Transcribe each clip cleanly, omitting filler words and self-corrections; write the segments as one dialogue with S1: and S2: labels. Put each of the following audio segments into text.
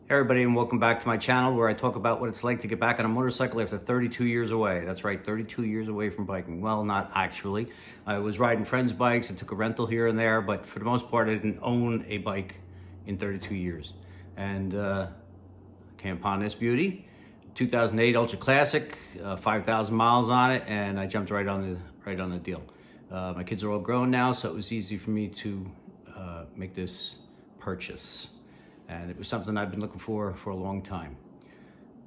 S1: Hey everybody, and welcome back to my channel where I talk about what it's like to get back on a motorcycle after 32 years away. That's right, 32 years away from biking. Well, not actually. I was riding friends' bikes and took a rental here and there, but for the most part I didn't own a bike in 32 years. And came upon this beauty, 2008 Ultra Classic, 5,000 miles on it, and I jumped right on the deal. My kids are all grown now, so it was easy for me to make this purchase. And it was something I've been looking for a long time.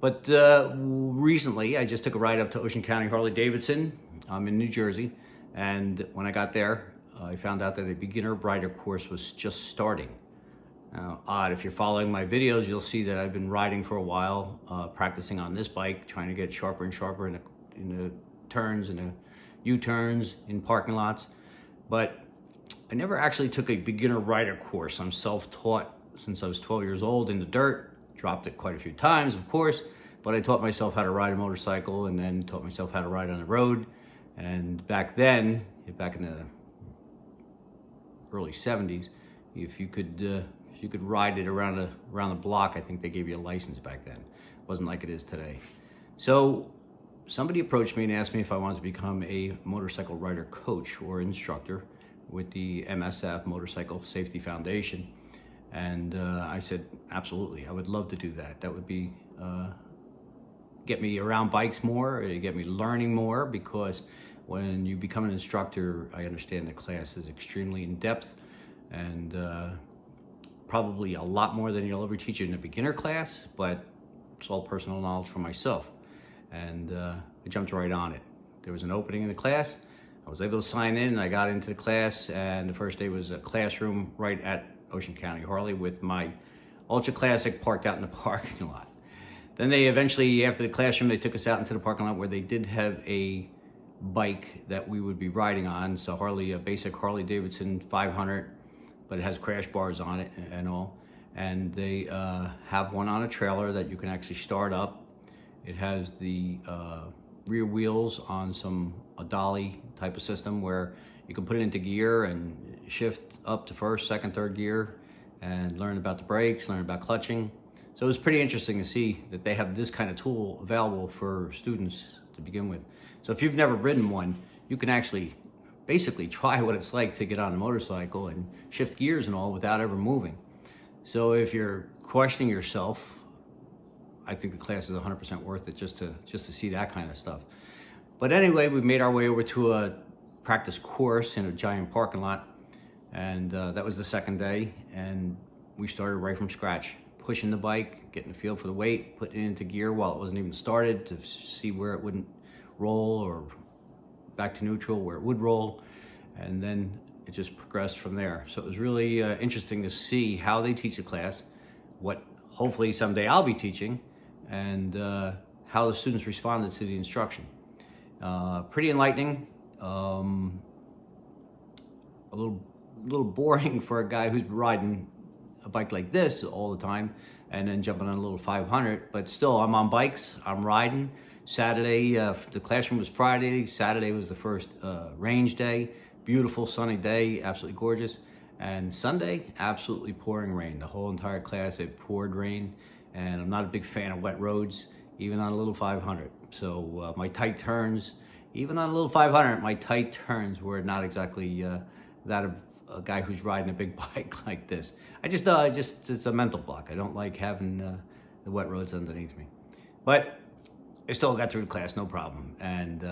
S1: But recently, I just took a ride up to Ocean County Harley-Davidson. I'm in New Jersey, and when I got there, I found out that a beginner rider course was just starting. Odd, if you're following my videos, you'll see that I've been riding for a while, practicing on this bike, trying to get sharper and sharper in the turns, in the U-turns, in parking lots. But I never actually took a beginner rider course. I'm self-taught since I was 12 years old in the dirt. Dropped it quite a few times, of course, but I taught myself how to ride a motorcycle and then taught myself how to ride on the road. And back then, back in the early 70s, if you could ride it around the block, I think they gave you a license back then. It wasn't like it is today. So somebody approached me and asked me if I wanted to become a motorcycle rider coach or instructor with the MSF, Motorcycle Safety Foundation. And I said, absolutely, I would love to do that. That would be, get me around bikes more, get me learning more, because when you become an instructor, I understand the class is extremely in-depth and probably a lot more than you'll ever teach in a beginner class, but it's all personal knowledge for myself. And I jumped right on it. There was an opening in the class. I was able to sign in, I got into the class, and the first day was a classroom right at Ocean County Harley with my Ultra Classic parked out in the parking lot. Then they eventually, after the classroom, they took us out into the parking lot where they did have a bike that we would be riding on. So a basic Harley-Davidson 500, but it has crash bars on it and all. And they have one on a trailer that you can actually start up. It has the rear wheels on a dolly type of system where you can put it into gear and shift up to first, second, third gear and learn about the brakes, learn about clutching. So it was pretty interesting to see that they have this kind of tool available for students to begin with. So if you've never ridden one, you can actually basically try what it's like to get on a motorcycle and shift gears and all without ever moving. So if you're questioning yourself, I think the class is 100% worth it just to see that kind of stuff. But anyway, we made our way over to a practice course in a giant parking lot. And that was the second day, and we started right from scratch, pushing the bike, getting a feel for the weight, putting it into gear while it wasn't even started to see where it wouldn't roll, or back to neutral where it would roll, and then it just progressed from there. So it was really interesting to see how they teach the class, what hopefully someday I'll be teaching, and how the students responded to the instruction. Pretty enlightening, a little boring for a guy who's riding a bike like this all the time and then jumping on a little 500, but still I'm on bikes, I'm riding. Saturday, the classroom was Friday, Saturday was the first range day, beautiful sunny day, absolutely gorgeous. And Sunday, absolutely pouring rain. The whole entire class, it poured rain, and I'm not a big fan of wet roads, even on a little 500. So my tight turns, even on a little 500, my tight turns were not exactly that of a guy who's riding a big bike like this. It's a mental block. I don't like having the wet roads underneath me. But I still got through the class, no problem. And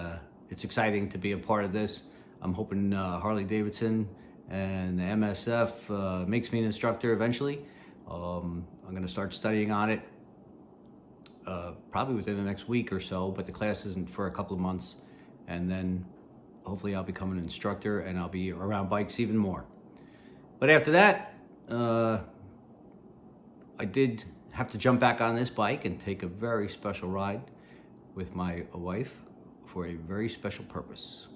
S1: it's exciting to be a part of this. I'm hoping Harley-Davidson and the MSF makes me an instructor eventually. I'm gonna start studying on it probably within the next week or so, but the class isn't for a couple of months. And then hopefully I'll become an instructor and I'll be around bikes even more. But after that, I did have to jump back on this bike and take a very special ride with my wife for a very special purpose.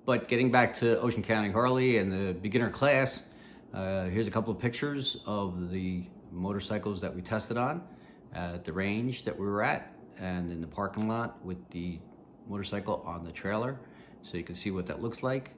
S1: But getting back to Ocean County Harley and the beginner class, here's a couple of pictures of the motorcycles that we tested on at the range that we were at. and in the parking lot with the motorcycle on the trailer, so you can see what that looks like.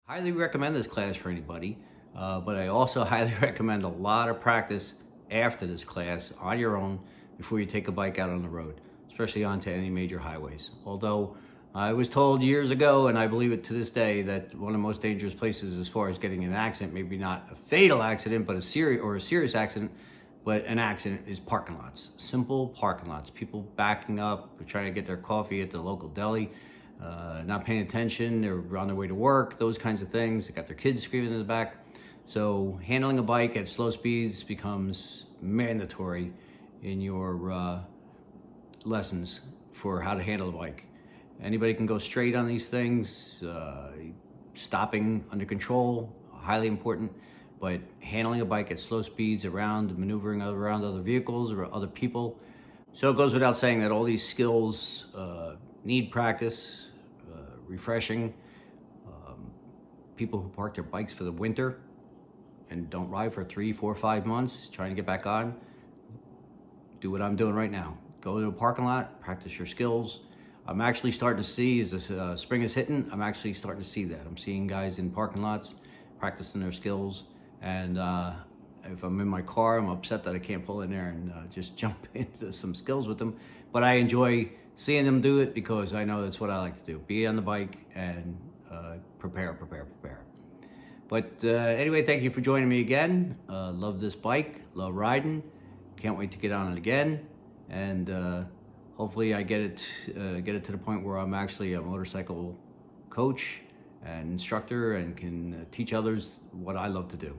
S1: Highly recommend this class for anybody, but I also highly recommend a lot of practice after this class on your own before you take a bike out on the road, especially onto any major highways. Although I was told years ago, and I believe it to this day, that one of the most dangerous places as far as getting in an accident, maybe not a fatal accident, but a serious accident, but an accident, is parking lots. Simple parking lots. People backing up, trying to get their coffee at the local deli, not paying attention, they're on their way to work, those kinds of things. They got their kids screaming in the back. So handling a bike at slow speeds becomes mandatory in your lessons for how to handle a bike. Anybody can go straight on these things. Stopping under control, highly important, but handling a bike at slow speeds, maneuvering around other vehicles or other people. So it goes without saying that all these skills need practice, refreshing. People who park their bikes for the winter and don't ride for 3, 4, 5 months, trying to get back on, do what I'm doing right now. Go to a parking lot, practice your skills. I'm actually starting to see, as this spring is hitting, I'm actually starting to see that. I'm seeing guys in parking lots practicing their skills, and if I'm in my car, I'm upset that I can't pull in there and just jump into some skills with them. But I enjoy seeing them do it because I know that's what I like to do. Be on the bike and prepare. But anyway, thank you for joining me again. Love this bike, love riding. Can't wait to get on it again. And hopefully I get it to the point where I'm actually a motorcycle coach and instructor and can teach others what I love to do.